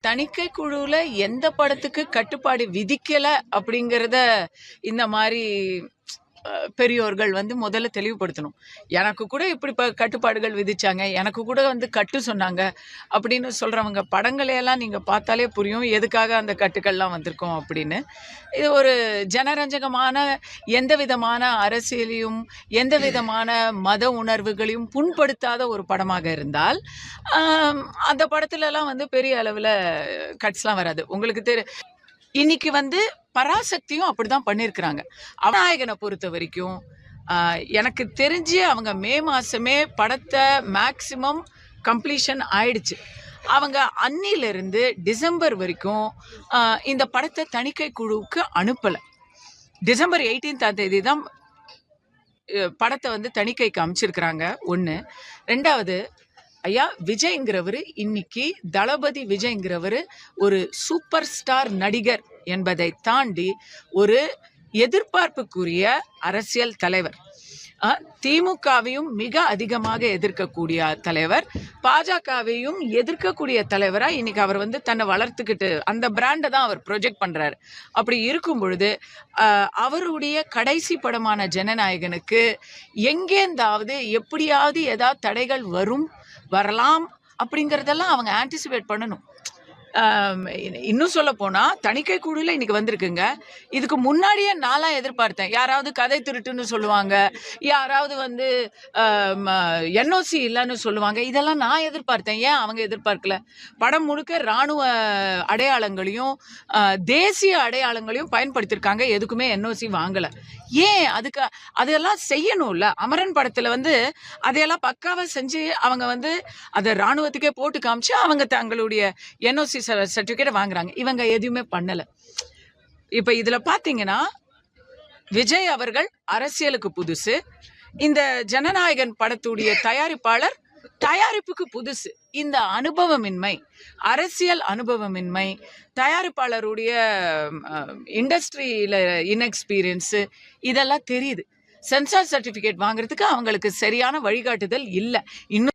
தணிக்கை குழுல எந்த படத்துக்கு கட்டுப்பாடு விதிக்கல அப்படிங்கிறத இந்த மாதிரி பெரியோர்கள் முதல்ல தெளிவுபடுத்தணும். எனக்கு கூட இப்படி கட்டுப்பாடுகள் விதிச்சாங்க, எனக்கு கூட கட்டு சொன்னாங்க அப்படின்னு சொல்றவங்க படங்களையெல்லாம் நீங்க பார்த்தாலே புரியும் எதுக்காக அந்த கட்டுக்கள்லாம் வந்திருக்கோம் அப்படின்னு. இது ஒரு ஜனரஞ்சகமான எந்த விதமான அரசியலையும் எந்த விதமான மத உணர்வுகளையும் புண்படுத்தாத ஒரு படமாக இருந்தால் அந்த படத்துலலாம் பெரிய அளவில் கட்ஸ்லாம் வராது. உங்களுக்கு இன்னைக்கு பராசக்தியும் அப்படிதான் பண்ணியிருக்கிறாங்க. அவநாயகனை பொறுத்த வரைக்கும் எனக்கு தெரிஞ்சு அவங்க மே மாதமே படத்தை மேக்சிமம் கம்ப்ளீஷன் ஆயிடுச்சு. அவங்க அன்னிலிருந்து டிசம்பர் வரைக்கும் இந்த படத்தை தணிக்கை குழுவுக்கு அனுப்பலை. டிசம்பர் 18 தான் படத்தை தணிக்கைக்கு அமைச்சிருக்கிறாங்க. ஒன்று. ரெண்டாவது, ஐயா விஜய்ங்கிறவர் இன்னைக்கு தளபதி விஜய்ங்கிறவர் ஒரு சூப்பர் ஸ்டார் நடிகர் என்பதை தாண்டி ஒரு எதிர்பார்ப்புக்குரிய அரசியல் தலைவர். திமுகவையும் மிக அதிகமாக எதிர்க்கக்கூடிய தலைவர், பாஜகவையும் எதிர்க்கக்கூடிய தலைவராக இன்னைக்கு அவர் தன்னை வளர்த்துக்கிட்டு அந்த பிராண்டை தான் அவர் ப்ரொஜெக்ட் பண்ணுறாரு. அப்படி இருக்கும் பொழுது அவருடைய கடைசி படமான ஜனநாயகனுக்கு எங்கேந்தாவது எப்படியாவது ஏதாவது தடைகள் வரலாம் அப்படிங்கிறதெல்லாம் அவங்க ஆன்டிசிபேட் பண்ணணும். இன்னும் சொல்ல போனால் தணிக்கை குழுவில் இன்னைக்கு வந்திருக்குங்க. இதுக்கு முன்னாடியே நான்லாம் எதிர்பார்த்தேன், யாராவது கதை திருட்டுன்னு சொல்லுவாங்க, யாராவது என்ஓசி இல்லைன்னு சொல்லுவாங்க. இதெல்லாம் நான் எதிர்பார்த்தேன். ஏன் அவங்க எதிர்பார்க்கல? படம் முழுக்க இராணுவ அடையாளங்களையும் தேசிய அடையாளங்களையும் பயன்படுத்தியிருக்காங்க. எதுக்குமே என்ஓசி வாங்கலை. ஏன்? அதெல்லாம் செய்யணும்ல. அமரன் படத்தில் அதையெல்லாம் பக்காவாக செஞ்சு அவங்க அதை இராணுவத்துக்கே போட்டு காமிச்சு அவங்க தங்களுடைய என்ஓசி சர்டிஃபிகேட் வாங்குறாங்க. இவங்க எதுவுமே பண்ணலை. இப்போ இதில் பார்த்தீங்கன்னா விஜய் அவர்கள் அரசியலுக்கு புதுசு, இந்த ஜனநாயகன் படத்துடைய தயாரிப்பாளர் தயாரிப்புக்கு புதுசு. இந்த அனுபவமின்மை, அரசியல் அனுபவமின்மை, தயாரிப்பாளருடைய இண்டஸ்ட்ரியில் இன்எக்ஸ்பீரியன்ஸு, இதெல்லாம் தெரியுது. சென்சார் சர்டிஃபிகேட் வாங்குறதுக்கு அவங்களுக்கு சரியான வழிகாட்டுதல் இல்லை. இன்னும்